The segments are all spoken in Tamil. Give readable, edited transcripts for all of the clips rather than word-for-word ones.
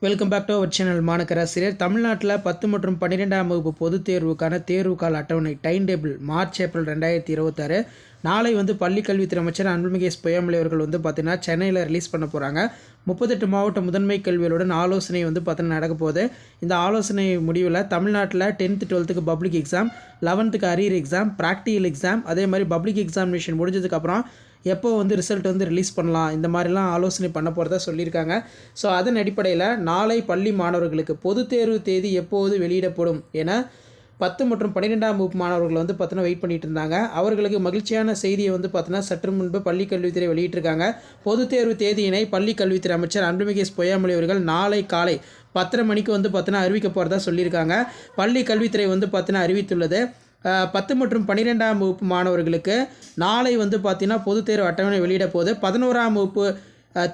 Welcome back to our channel மாணக்கராசிரியர். தமிழ்நாட்டில் 10 மற்றும் 12ஆம் வகுப்பு பொதுத் தேர்வுக்கான தேர்வுக்கால அட்டவணை டைம் டேபிள் மார்ச் ஏப்ரல் 2026 நாளை பள்ளி கல்வித்துறை அமைச்சர் அன்புமிகு பொய்யாமொழி அவர்கள் பார்த்தீங்கன்னா சென்னையில் ரிலீஸ் பண்ண போகிறாங்க. 38 மாவட்ட முதன்மை கல்விகளுடன் ஆலோசனை பார்த்தீங்கன்னா நடக்க போகுது. இந்த ஆலோசனை முடிவில் தமிழ்நாட்டில் 10th 12th public exam, 11th arrear exam, practical exam, அதே மாதிரி பப்ளிக் எக்ஸாமினேஷன் முடிஞ்சதுக்கப்புறம் எப்போ ரிசல்ட் ரிலீஸ் பண்ணலாம், இந்த மாதிரிலாம் ஆலோசனை பண்ண போகிறதா சொல்லியிருக்காங்க. ஸோ அதன் அடிப்படையில் நாளை பள்ளி மாணவர்களுக்கு பொதுத் தேர்வு தேதி எப்போது வெளியிடப்படும் என 10 மற்றும் 12ஆம் வகுப்பு மாணவர்கள் பார்த்தீங்கன்னா வெயிட் பண்ணிட்டு இருந்தாங்க. அவர்களுக்கு மகிழ்ச்சியான செய்தியை பார்த்தீங்கன்னா சற்று முன்பு பள்ளி கல்வித்துறை வெளியிட்டிருக்காங்க. பொதுத் தேர்வு தேதியினை பள்ளி கல்வித்துறை அமைச்சர் அன்புமிகு பொய்யாமொழி அவர்கள் நாளை காலை 10:30 மணிக்கு பார்த்தீங்கன்னா அறிவிக்க போகிறதா சொல்லியிருக்காங்க. பள்ளி கல்வித்துறை பார்த்தீங்கன்னா அறிவித்துள்ளது. 10 மற்றும் 12ஆம் வகுப்பு மாணவர்களுக்கு நாளை பார்த்தீங்கன்னா பொதுத் தேர்வு அட்டவணை வெளியிட போது 11ஆம் வகுப்பு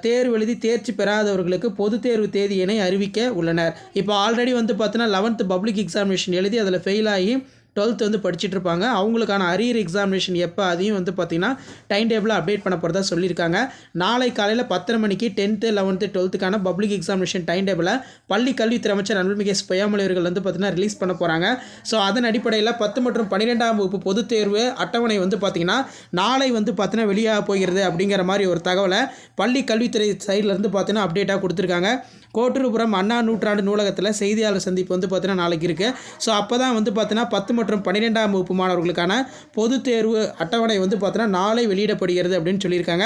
தேர்வு எழுதி தேர்ச்சி பெறாதவர்களுக்கு பொதுத் தேர்வு தேதியினை அறிவிக்க உள்ளனர். இப்போ ஆல்ரெடி பார்த்தீங்கன்னா 11th பப்ளிக் எக்ஸாமினேஷன் எழுதி அதில் ஃபெயில் ஆகி 12th படிச்சுட்டு இருப்பாங்க. அவங்களுக்கான அரியர் எக்ஸாமினேஷன் எப்போ அதையும் பார்த்தீங்கன்னா டைம் டேபிளை அப்டேட் பண்ண போகிறதா சொல்லியிருக்காங்க. நாளை காலையில் 10:30 மணிக்கு 10th 11th 12th public examination time டேபிளை பள்ளி கல்வித்துறை அமைச்சர் அன்புமிகு பொய்யாமொழி அவர்கள் பார்த்தீங்கன்னா ரிலீஸ் பண்ண போகிறாங்க. ஸோ அதன் அடிப்படையில் 10 மற்றும் 12ஆம் வகுப்பு பொதுத் தேர்வு அட்டவணை பார்த்தீங்கன்னா நாளை பார்த்தீங்கன்னா வெளியாக போகிறது அப்படிங்கிற மாதிரி ஒரு தகவலை பள்ளி கல்வித்துறை சைட்லேருந்து பார்த்தீங்கன்னா அப்டேட்டாக கொடுத்துருக்காங்க. கோட்டூர்புரம் அண்ணா நூற்றாண்டு நூலகத்தில் செய்தியாளர் சந்திப்பு பார்த்தீங்கன்னா நாளைக்கு இருக்குது. ஸோ அப்போ தான் பார்த்தீங்கன்னா 10 மற்றும் 12ஆம் வகுப்பு மாணவர்களுக்கான பொதுத் தேர்வு அட்டவணை பார்த்தீங்கன்னா நாளை வெளியிடப்படுகிறது அப்படின்னு சொல்லியிருக்காங்க.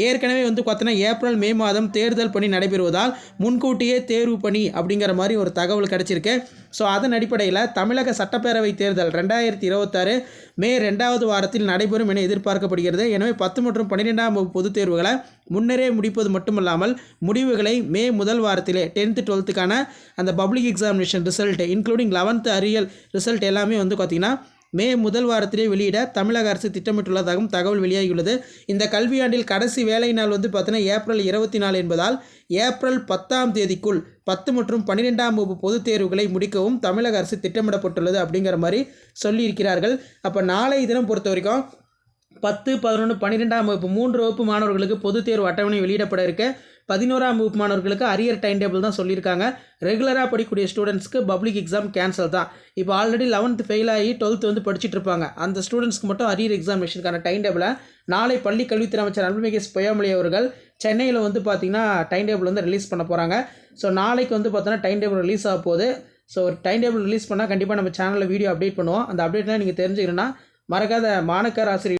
ஏற்கனவே பார்த்தீங்கன்னா ஏப்ரல் மே மாதம் தேர்தல் பணி நடைபெறுவதால் முன்கூட்டியே தேர்வு பணி அப்படிங்கிற மாதிரி ஒரு தகவல் கிடச்சிருக்கு. ஸோ அதன் அடிப்படையில் தமிழக சட்டப்பேரவை தேர்தல் 2026 மே 2வது வாரத்தில் நடைபெறும் என எதிர்பார்க்கப்படுகிறது. எனவே 10 மற்றும் 12ஆம் வகுப்பு பொதுத் தேர்வுகளை முன்னரே முடிப்பது மட்டுமல்லாமல் முடிவுகளை மே முதல் வாரத்திலே 10th 12th அந்த public examination result including 11th arrear result எல்லாமே பார்த்தீங்கன்னா மே முதல் வாரத்திலே வெளியிட தமிழக அரசு திட்டமிட்டுள்ளதாகவும் தகவல் வெளியாகியுள்ளது. இந்த கல்வியாண்டில் கடைசி வேலை நாள் பார்த்தீங்கன்னா ஏப்ரல் 24 என்பதால் ஏப்ரல் 10ஆம் தேதிக்குள் 10 மற்றும் 12ஆம் வகுப்பு பொதுத் தேர்வுகளை முடிக்கவும் தமிழக அரசு திட்டமிடப்பட்டுள்ளது அப்படிங்கிற மாதிரி சொல்லியிருக்கிறார்கள். அப்போ நாளை தினம் பொறுத்த வரைக்கும் 10, 11, 12ஆம் வகுப்பு 3 வகுப்பு மாணவர்களுக்கு பொதுத் தேர்வு அட்டவணை வெளியிடப்பட இருக்க. 11ஆம் வகுப்பு மாணவர்களுக்கு அரியர் டைம் டேபிள் தான் சொல்லியிருக்காங்க. ரெகுலராக படிக்கக்கூடிய ஸ்டூடெண்ட்ஸ்க்கு பப்ளிக் எக்ஸாம் கேன்சல் தான். இப்போ ஆல்ரெடி 11th ஃபெயில் ஆகி 12th படிச்சுட்டு இருப்பாங்க. அந்த ஸ்டூடெண்ட்ஸ்க்கு மட்டும் அரியர் எக்ஸாமினேஷனுக்கான டைம் டேபிளை நாளை பள்ளி கல்வித்துறை அமைச்சர் அன்புமிகு பொய்யாமொழி அவர்கள் சென்னையில் பார்த்தீங்கன்னா டைம் டேபிள் ரிலீஸ் பண்ண போகிறாங்க. ஸோ நாளைக்கு பார்த்தீங்கன்னா டைம் டேபிள் ரிலீஸ் ஆக போகுது. ஸோ டைம் டேபிள் ரிலீஸ் பண்ணால் கண்டிப்பாக நம்ம சேனலில் வீடியோ அப்டேட் பண்ணுவோம். அந்த அப்டேட்லாம் நீங்கள் தெரிஞ்சுக்கணுன்னா மறக்காத மாணக்கர் ஆசிரியர்